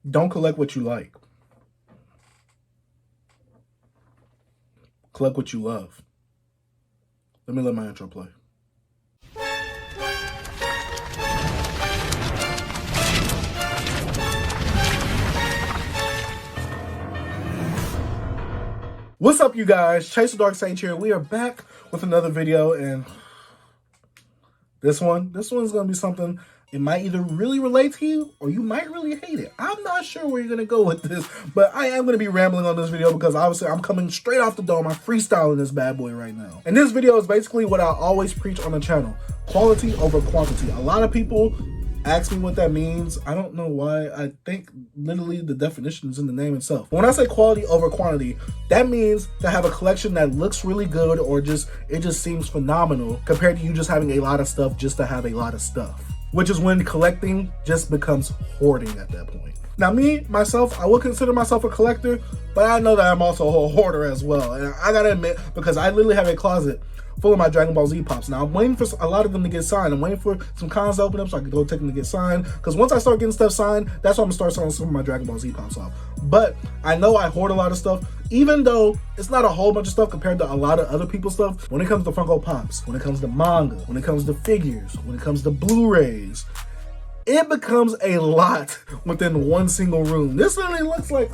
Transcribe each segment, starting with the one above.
Don't collect what you like. Collect what you love. Let me let my intro play. What's up, you guys? Chase the Dark Sage here. We are back with another video, and this one's gonna be something. It might either really relate to you or you might really hate it. I'm not sure where you're gonna go with this, but I am gonna be rambling on this video because obviously I'm coming straight off the dome. I'm freestyling this bad boy right now. And this video is basically what I always preach on the channel: quality over quantity. A lot of people ask me what that means. I don't know why. I think literally the definition is in the name itself. When I say quality over quantity, that means to have a collection that looks really good or it just seems phenomenal compared to you just having a lot of stuff just to have a lot of stuff. Which is when collecting just becomes hoarding at that point. Now me, myself, I would consider myself a collector, but I know that I'm also a hoarder as well. And I gotta admit, because I literally have a closet full of my Dragon Ball Z pops. Now I'm waiting for a lot of them to get signed. I'm waiting for some cons to open up so I can go take them to get signed. Because once I start getting stuff signed, that's when I'm gonna start selling some of my Dragon Ball Z pops off. But I know I hoard a lot of stuff, even though it's not a whole bunch of stuff compared to a lot of other people's stuff. When it comes to Funko Pops, when it comes to manga, when it comes to figures, when it comes to Blu-rays, it becomes a lot within one single room. This literally looks like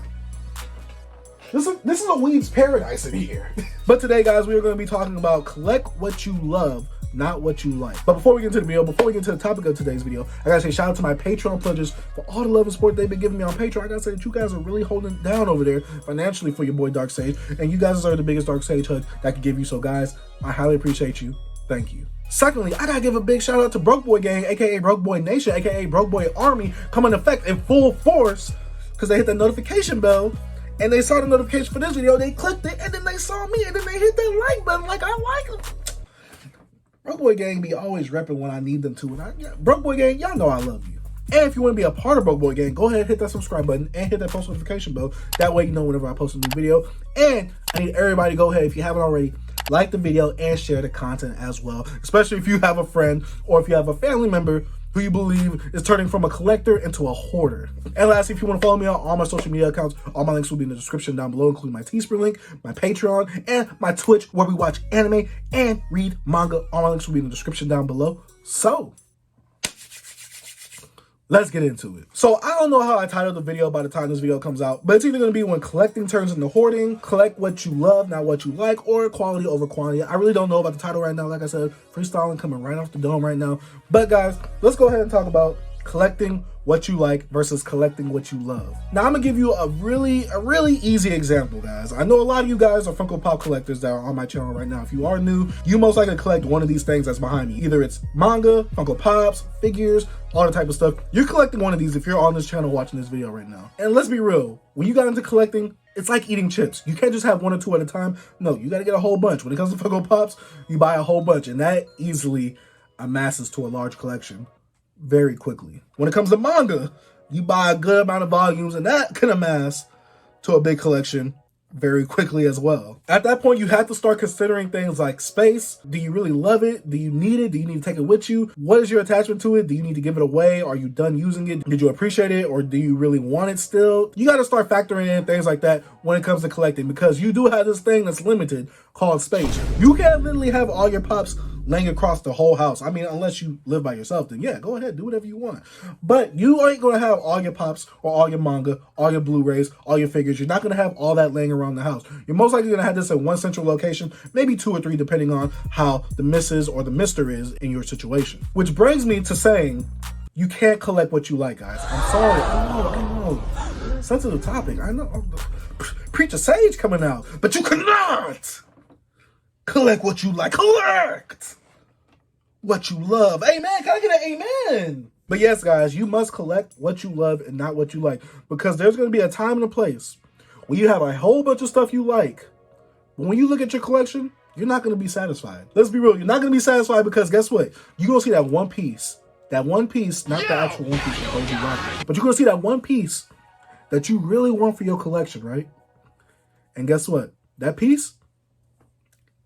this is a weed's paradise in here. But today, guys, we are going to be talking about collect what you love, not what you like. But before we get into the video, before we get into the topic of today's video, I gotta say shout out to my Patreon pledgers for all the love and support they've been giving me on Patreon. I gotta say that you guys are really holding it down over there financially for your boy Dark Sage, and you guys deserve the biggest Dark Sage hug that I could give you. So guys, I highly appreciate you. Thank you. Secondly, I gotta give a big shout out to Broke Boy Gang, aka Broke Boy Nation, aka Broke Boy Army, coming in effect in full force because they hit the notification bell. And they saw the notification for this video, they clicked it, and then they saw me, and then they hit that like button like I like them. Broke Boy Gang be always repping when I need them to. And Broke Boy Gang, y'all know I love you. And if you want to be a part of Broke Boy Gang, go ahead and hit that subscribe button and hit that post notification bell. That way you know whenever I post a new video. And I need everybody to go ahead, if you haven't already, like the video and share the content as well. Especially if you have a friend or if you have a family member who you believe is turning from a collector into a hoarder. And lastly, if you want to follow me on all my social media accounts, all my links will be in the description down below, including my Teespring link, my Patreon, and my Twitch, where we watch anime and read manga. All my links will be in the description down below. So let's get into it. So I don't know how I titled the video by the time this video comes out, but it's either going to be when collecting turns into hoarding, collect what you love, not what you like, or quality over quantity. I really don't know about the title right now. Like I said, freestyling coming right off the dome right now. But guys, let's go ahead and talk about collecting what you like versus collecting what you love. Now I'm gonna give you a really easy example, guys. I know a lot of you guys are Funko Pop collectors that are on my channel right now. If you are new, you most likely collect one of these things that's behind me. Either it's manga, Funko Pops, figures, all the type of stuff. You're collecting one of these if you're on this channel watching this video right now. And let's be real, when you got into collecting, it's like eating chips. You can't just have one or two at a time. No, you gotta get a whole bunch. When it comes to Funko Pops, you buy a whole bunch, and that easily amasses to a large collection very quickly. When it comes to manga, you buy a good amount of volumes, and that can amass to a big collection very quickly as well. At that point, you have to start considering things like space. Do you really love it? Do you need it? Do you need to take it with you? What is your attachment to it? Do you need to give it away? Are you done using it? Did you appreciate it, or do you really want it still? You got to start factoring in things like that when it comes to collecting, because you do have this thing that's limited called space. You can't literally have all your pops laying across the whole house. I mean, unless you live by yourself, then yeah, go ahead, do whatever you want. But you ain't gonna have all your pops or all your manga, all your Blu-rays, all your figures. You're not gonna have all that laying around the house. You're most likely gonna have this at one central location, maybe two or three, depending on how the missus or the mister is in your situation. Which brings me to saying, you can't collect what you like, guys. I'm sorry, I know. Sensitive topic, I know. Preacher Sage coming out, but you cannot collect what you like. Collect what you love. Amen. Can I get an amen? But yes, guys, you must collect what you love and not what you like, because there's going to be a time and a place when you have a whole bunch of stuff you like. But when you look at your collection, you're not going to be satisfied. Let's be real. You're not going to be satisfied because guess what? You're going to see that one piece. That one piece, not the actual one piece that holds you back, but you're going to see that one piece that you really want for your collection, right? And guess what? That piece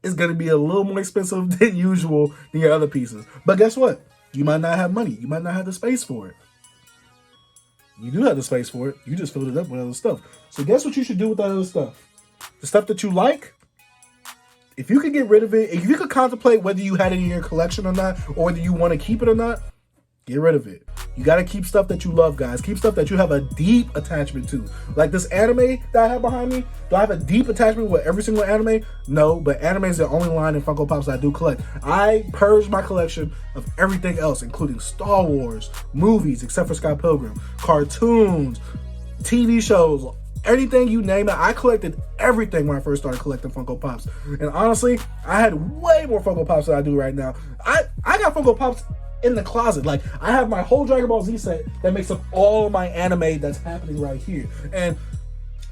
is going to be a little more expensive than usual than your other pieces. But guess what? You might not have money. You might not have the space for it. You do have the space for it. You just filled it up with other stuff. So guess what you should do with that other stuff? The stuff that you like, if you could get rid of it, if you could contemplate whether you had it in your collection or not, or whether you want to keep it or not, get rid of it. You got to keep stuff that you love, guys. Keep stuff that you have a deep attachment to. Like this anime that I have behind me. Do I have a deep attachment with every single anime? No, but anime is the only line in Funko Pops that I do collect. I purged my collection of everything else, including Star Wars, movies, except for Scott Pilgrim, cartoons, TV shows, anything you name it. I collected everything when I first started collecting Funko Pops. And honestly, I had way more Funko Pops than I do right now. I got Funko Pops in the closet. Like, I have my whole Dragon Ball Z set that makes up all of my anime that's happening right here. And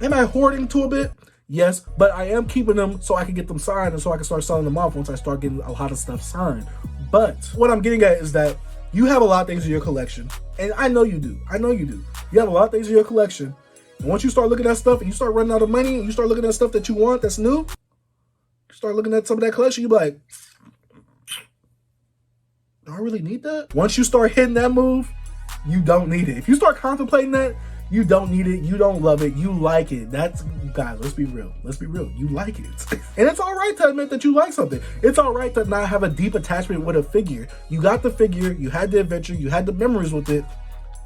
am I hoarding to a bit? Yes, but I am keeping them so I can get them signed and so I can start selling them off once I start getting a lot of stuff signed. But what I'm getting at is that you have a lot of things in your collection, and I know you do. I know you do. You have a lot of things in your collection, and once you start looking at stuff and you start running out of money and you start looking at stuff that you want that's new, you start looking at some of that collection, you be like, do I really need that? Once you start hitting that move, you don't need it. If you start contemplating that, you don't need it. You don't love it. You like it. That's, guys, let's be real. Let's be real. You like it. And it's all right to admit that you like something. It's all right to not have a deep attachment with a figure. You got the figure. You had the adventure. You had the memories with it.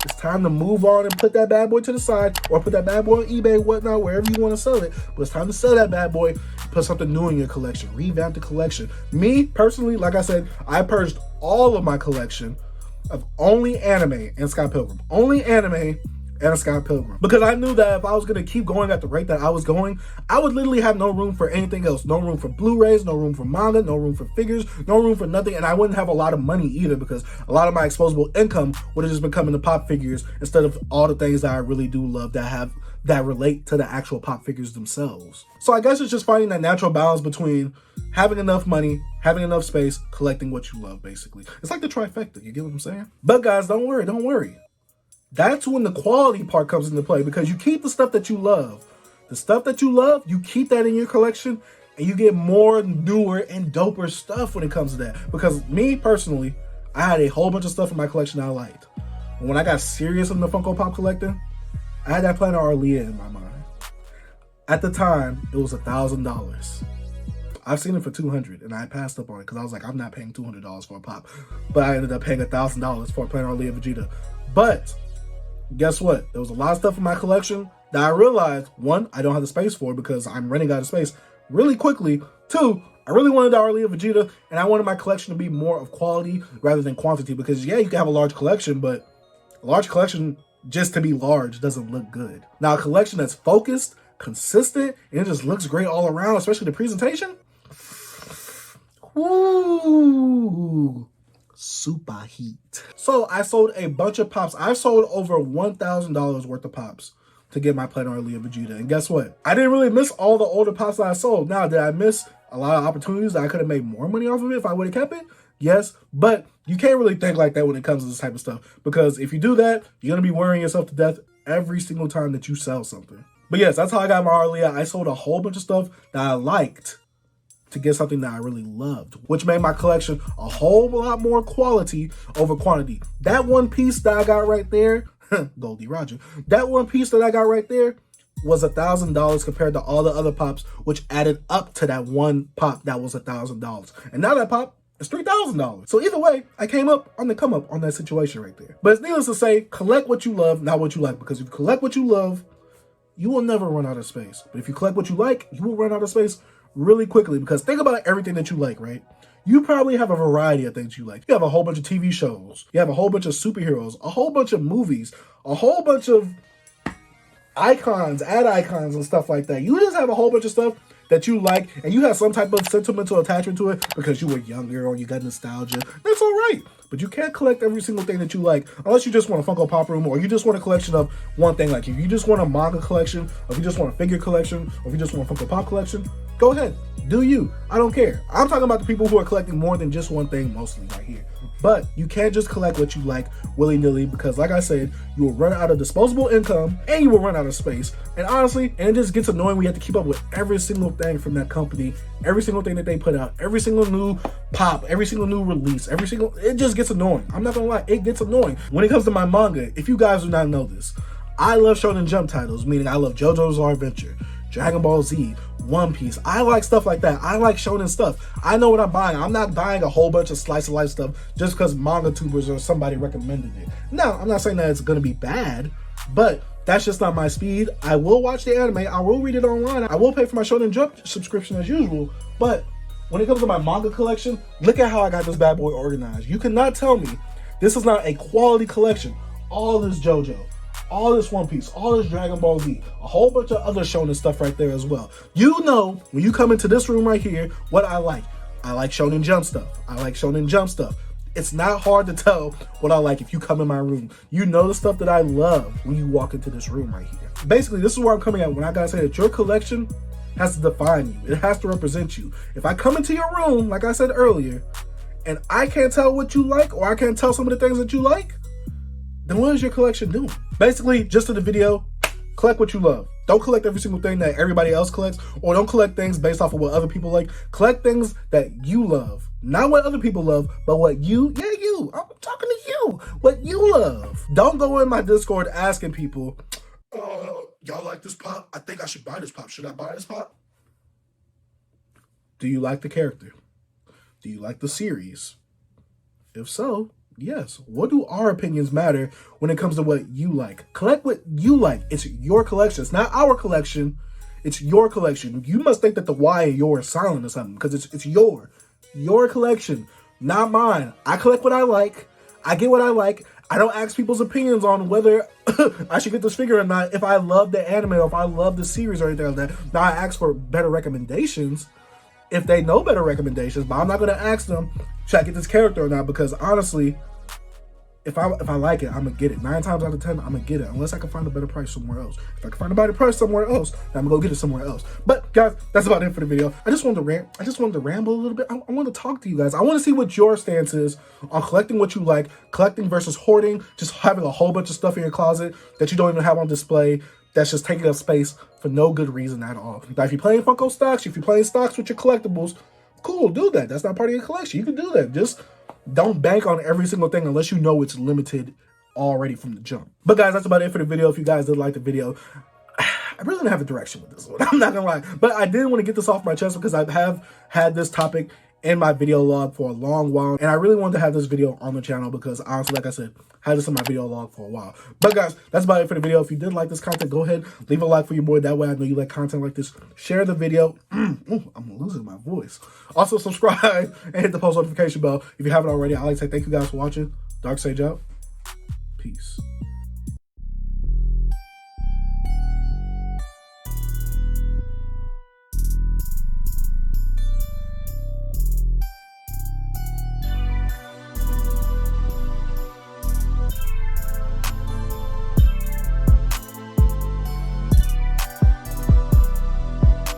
It's time to move on and put that bad boy to the side, or put that bad boy on eBay, whatnot, wherever you want to sell it. But it's time to sell that bad boy, put something new in your collection, revamp the collection. Me, personally, like I said, I purged all of my collection of only anime and Scott Pilgrim. Only anime and Scott Pilgrim. Because I knew that if I was going to keep going at the rate that I was going, I would literally have no room for anything else. No room for Blu-rays, no room for manga, no room for figures, no room for nothing. And I wouldn't have a lot of money either, because a lot of my disposable income would have just been coming to pop figures instead of all the things that I really do love that relate to the actual pop figures themselves. So I guess it's just finding that natural balance between having enough money, having enough space, collecting what you love, basically. It's like the trifecta, you get what I'm saying? But guys, don't worry, don't worry. That's when the quality part comes into play, because you keep the stuff that you love. The stuff that you love, you keep that in your collection, and you get more newer and doper stuff when it comes to that. Because me, personally, I had a whole bunch of stuff in my collection I liked. And when I got serious in the Funko Pop collecting, I had that Planet Arlia in my mind. At the time, it was $1,000. I've seen it for $200, and I passed up on it because I was like, I'm not paying $200 for a pop. But I ended up paying $1,000 for a Planet Arlia Vegeta. But guess what? There was a lot of stuff in my collection that I realized, one, I don't have the space for because I'm running out of space really quickly. Two, I really wanted the Arlia Vegeta, and I wanted my collection to be more of quality rather than quantity. Because yeah, you can have a large collection, but a large collection just to be large doesn't look good. Now, a collection that's focused, consistent, and it just looks great all around, especially the presentation. Ooh, super heat. So I sold a bunch of pops. I sold over $1,000 worth of pops to get my Planet Arlia Vegeta. And guess what? I didn't really miss all the older pops that I sold. Now, did I miss a lot of opportunities that I could have made more money off of it if I would have kept it? Yes, but you can't really think like that when it comes to this type of stuff, because if you do that, you're going to be worrying yourself to death every single time that you sell something. But yes, that's how I got my Arlia. I sold a whole bunch of stuff that I liked to get something that I really loved, which made my collection a whole lot more quality over quantity. That one piece that I got right there, Goldie Roger, that one piece that I got right there was $1,000 compared to all the other pops, which added up to that one pop that was $1,000. And now that pop is $3,000. So either way, I came up on the come up on that situation right there. But it's needless to say, collect what you love, not what you like, because if you collect what you love, you will never run out of space. But if you collect what you like, you will run out of space really quickly, because think about everything that you like, right? You probably have a variety of things you like. You have a whole bunch of TV shows. You have a whole bunch of superheroes, a whole bunch of movies, a whole bunch of icons, ad icons and stuff like that. You just have a whole bunch of stuff that you like, and you have some type of sentimental attachment to it because you were younger or you got nostalgia. That's all right. But you can't collect every single thing that you like unless you just want a Funko Pop room, or you just want a collection of one thing. Like if you just want a manga collection, or if you just want a figure collection, or if you just want a Funko Pop collection, go ahead. Do you. I don't care. I'm talking about the people who are collecting more than just one thing, mostly right here. But you can't just collect what you like willy-nilly, because like I said, you will run out of disposable income and you will run out of space. And honestly, and it just gets annoying when you have to keep up with every single thing from that company, every single thing that they put out, every single new pop, every single new release, it just gets annoying. I'm not gonna lie, it gets annoying. When it comes to my manga, if you guys do not know this, I love Shonen Jump titles, meaning I love JoJo's Bizarre Adventure, Dragon Ball Z, One Piece. I like stuff like that. I like shonen stuff. I know what I'm buying. I'm not buying a whole bunch of slice of life stuff just because manga tubers or somebody recommended it. No, I'm not saying that it's going to be bad, but that's just not my speed. I will watch the anime. I will read it online. I will pay for my Shonen Jump subscription as usual. But when it comes to my manga collection, look at how I got this bad boy organized. You cannot tell me this is not a quality collection. All this JoJo, all this One Piece, all this Dragon Ball Z, a whole bunch of other shonen stuff right there as well. You know, when you come into this room right here, what I like. I like Shonen Jump stuff. I like Shonen Jump stuff. It's not hard to tell what I like if you come in my room. You know the stuff that I love when you walk into this room right here. Basically, this is where I'm coming at when I gotta say that your collection has to define you. It has to represent you. If I come into your room, like I said earlier, and I can't tell what you like, or I can't tell some of the things that you like, then what is your collection doing? Basically, just in the video, collect what you love. Don't collect every single thing that everybody else collects, or don't collect things based off of what other people like. Collect things that you love. Not what other people love, but what you, I'm talking to you, what you love. Don't go in my Discord asking people, y'all like this pop? I think I should buy this pop. Should I buy this pop? Do you like the character? Do you like the series? If so, yes. What do our opinions matter when it comes to what you like? Collect what you like. It's your collection. It's not our collection. It's your collection. You must think that the Y in your is silent or something, because it's your collection, not mine. I collect what I like. I get what I like. I don't ask people's opinions on whether I should get this figure or not, if I love the anime or if I love the series or anything like that. Now, I ask for better recommendations if they know better recommendations, but I'm not going to ask them, should I get this character or not? Because honestly, if I like it, I'm going to get it. 9 times out of 10, I'm going to get it, unless I can find a better price somewhere else. If I can find a better price somewhere else, then I'm going to go get it somewhere else. But guys, that's about it for the video. I just wanted to rant. I just wanted to ramble a little bit. I want to talk to you guys. I want to see what your stance is on collecting what you like, collecting versus hoarding, just having a whole bunch of stuff in your closet that you don't even have on display, that's just taking up space for no good reason at all. Now, if you're playing Funko stocks, if you're playing stocks with your collectibles, cool, do that. That's not part of your collection. You can do that. Just don't bank on every single thing unless you know it's limited already from the jump. But guys, that's about it for the video. If you guys did like the video, I really didn't have a direction with this one. I'm not gonna lie. But I did want to get this off my chest because I have had this topic in my video log for a long while. And I really wanted to have this video on the channel because honestly, like I said, I had this in my video log for a while. But guys, that's about it for the video. If you did like this content, go ahead, leave a like for your boy. That way I know you like content like this. Share the video. I'm losing my voice. Also subscribe and hit the post notification bell if you haven't already. I'd like to say thank you guys for watching. Dark Sage out. Peace.